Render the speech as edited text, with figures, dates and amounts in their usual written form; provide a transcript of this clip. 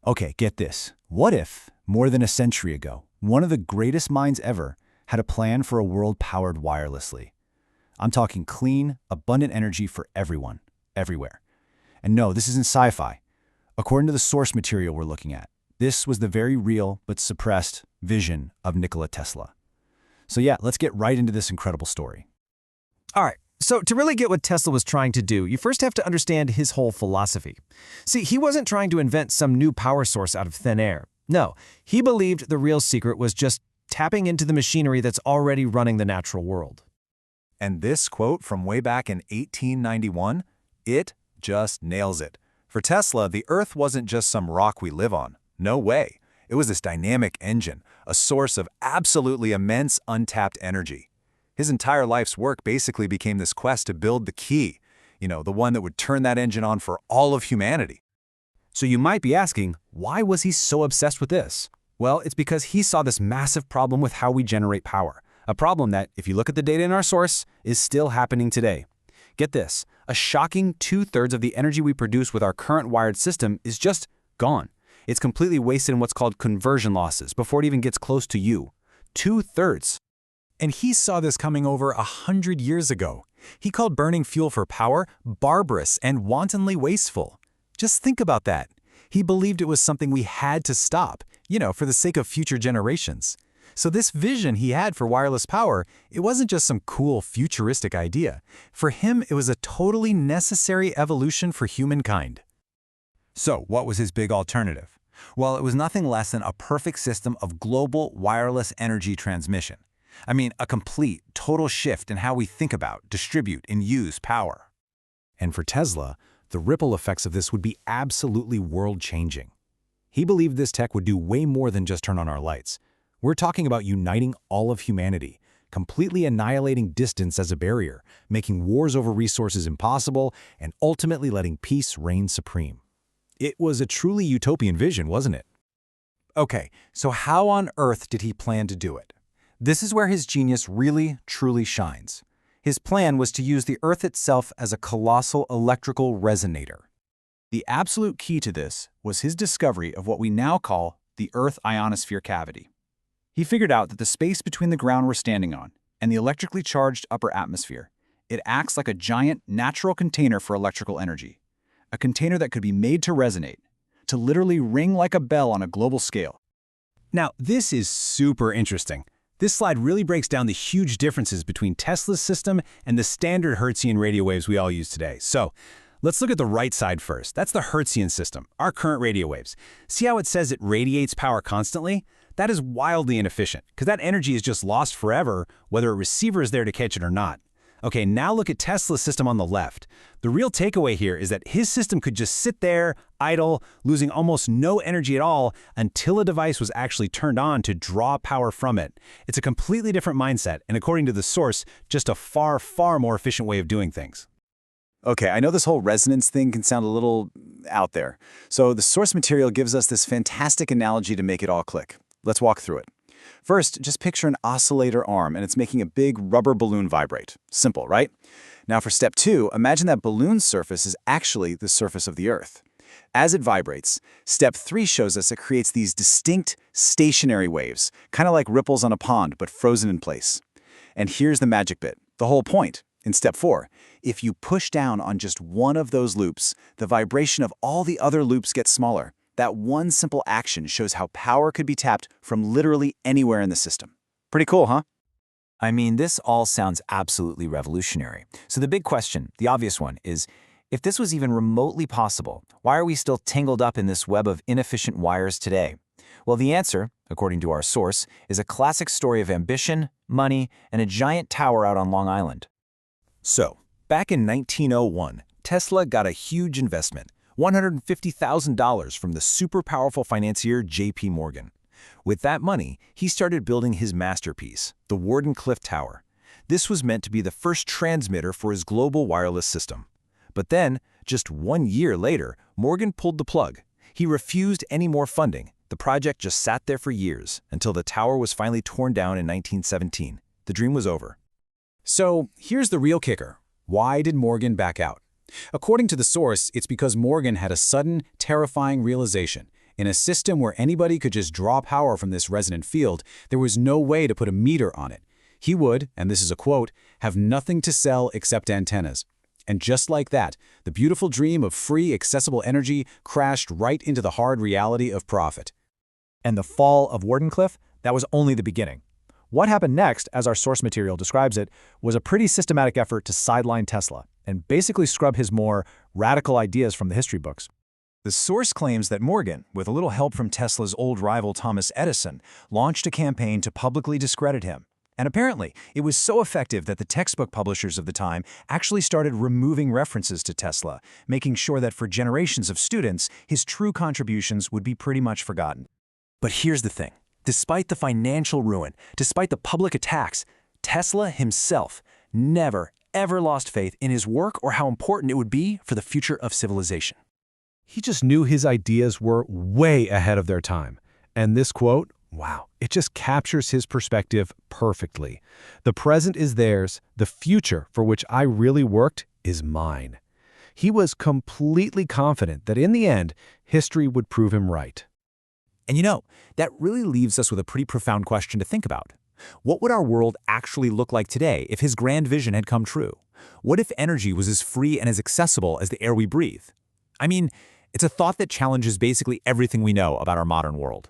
Okay, get this. What if, more than a century ago, one of the greatest minds ever had a plan for a world powered wirelessly? I'm talking clean, abundant energy for everyone, everywhere. And no, this isn't sci-fi. According to the source material we're looking at, this was the very real but suppressed vision of Nikola Tesla. So yeah, let's get right into this incredible story. All right, so to really get what Tesla was trying to do, you first have to understand his whole philosophy. See, he wasn't trying to invent some new power source out of thin air. No, he believed the real secret was just tapping into the machinery that's already running the natural world. And this quote from way back in 1891, it just nails it. For Tesla, the Earth wasn't just some rock we live on. No way. It was this dynamic engine, a source of absolutely immense untapped energy. His entire life's work basically became this quest to build the key, the one that would turn that engine on for all of humanity. So you might be asking, why was he so obsessed with this? Well, it's because he saw this massive problem with how we generate power. A problem that, if you look at the data in our source, is still happening today. Get this, a shocking 2/3 of the energy we produce with our current wired system is just gone. It's completely wasted in what's called conversion losses before it even gets close to you. 2/3. And he saw this coming over 100 years ago. He called burning fuel for power barbarous and wantonly wasteful. Just think about that. He believed it was something we had to stop, for the sake of future generations. So this vision he had for wireless power, it wasn't just some cool futuristic idea. For him, it was a totally necessary evolution for humankind. So what was his big alternative? Well, it was nothing less than a perfect system of global wireless energy transmission. I mean, a complete, total shift in how we think about, distribute, and use power. And for Tesla, the ripple effects of this would be absolutely world-changing. He believed this tech would do way more than just turn on our lights. We're talking about uniting all of humanity, completely annihilating distance as a barrier, making wars over resources impossible, and ultimately letting peace reign supreme. It was a truly utopian vision, wasn't it? Okay, so how on earth did he plan to do it? This is where his genius really, truly shines. His plan was to use the Earth itself as a colossal electrical resonator. The absolute key to this was his discovery of what we now call the Earth ionosphere cavity. He figured out that the space between the ground we're standing on and the electrically charged upper atmosphere, it acts like a giant natural container for electrical energy. A container that could be made to resonate, to literally ring like a bell on a global scale. Now, this is super interesting. This slide really breaks down the huge differences between Tesla's system and the standard Hertzian radio waves we all use today. So, let's look at the right side first. That's the Hertzian system, our current radio waves. See how it says it radiates power constantly? That is wildly inefficient, because that energy is just lost forever, whether a receiver is there to catch it or not. Okay, now look at Tesla's system on the left. The real takeaway here is that his system could just sit there, idle, losing almost no energy at all until a device was actually turned on to draw power from it. It's a completely different mindset, and according to the source, just a far, far more efficient way of doing things. Okay, I know this whole resonance thing can sound a little out there. So the source material gives us this fantastic analogy to make it all click. Let's walk through it. First, just picture an oscillator arm and it's making a big rubber balloon vibrate. Simple, right? Now for step 2, imagine that balloon's surface is actually the surface of the Earth. As it vibrates, step 3 shows us it creates these distinct stationary waves, kind of like ripples on a pond but frozen in place. And here's the magic bit, the whole point. In step 4, if you push down on just one of those loops, the vibration of all the other loops gets smaller. That one simple action shows how power could be tapped from literally anywhere in the system. Pretty cool, huh? I mean, this all sounds absolutely revolutionary. So the big question, the obvious one, is if this was even remotely possible, why are we still tangled up in this web of inefficient wires today? Well, the answer, according to our source, is a classic story of ambition, money, and a giant tower out on Long Island. So, back in 1901, Tesla got a huge investment, $150,000 from the super powerful financier J.P. Morgan. With that money, he started building his masterpiece, the Wardenclyffe Tower. This was meant to be the first transmitter for his global wireless system. But then, just 1 year later, Morgan pulled the plug. He refused any more funding. The project just sat there for years, until the tower was finally torn down in 1917. The dream was over. So, here's the real kicker. Why did Morgan back out? According to the source, it's because Morgan had a sudden, terrifying realization. In a system where anybody could just draw power from this resonant field, there was no way to put a meter on it. He would, and this is a quote, have nothing to sell except antennas. And just like that, the beautiful dream of free, accessible energy crashed right into the hard reality of profit. And the fall of Wardenclyffe, that was only the beginning. What happened next, as our source material describes it, was a pretty systematic effort to sideline Tesla and basically scrub his more radical ideas from the history books. The source claims that Morgan, with a little help from Tesla's old rival Thomas Edison, launched a campaign to publicly discredit him. And apparently, it was so effective that the textbook publishers of the time actually started removing references to Tesla, making sure that for generations of students, his true contributions would be pretty much forgotten. But here's the thing. Despite the financial ruin, despite the public attacks, Tesla himself never, ever lost faith in his work or how important it would be for the future of civilization. He just knew his ideas were way ahead of their time. And this quote, wow, it just captures his perspective perfectly. The present is theirs, the future for which I really worked is mine. He was completely confident that in the end, history would prove him right. And you know, that really leaves us with a pretty profound question to think about. What would our world actually look like today if his grand vision had come true? What if energy was as free and as accessible as the air we breathe? I mean, it's a thought that challenges basically everything we know about our modern world.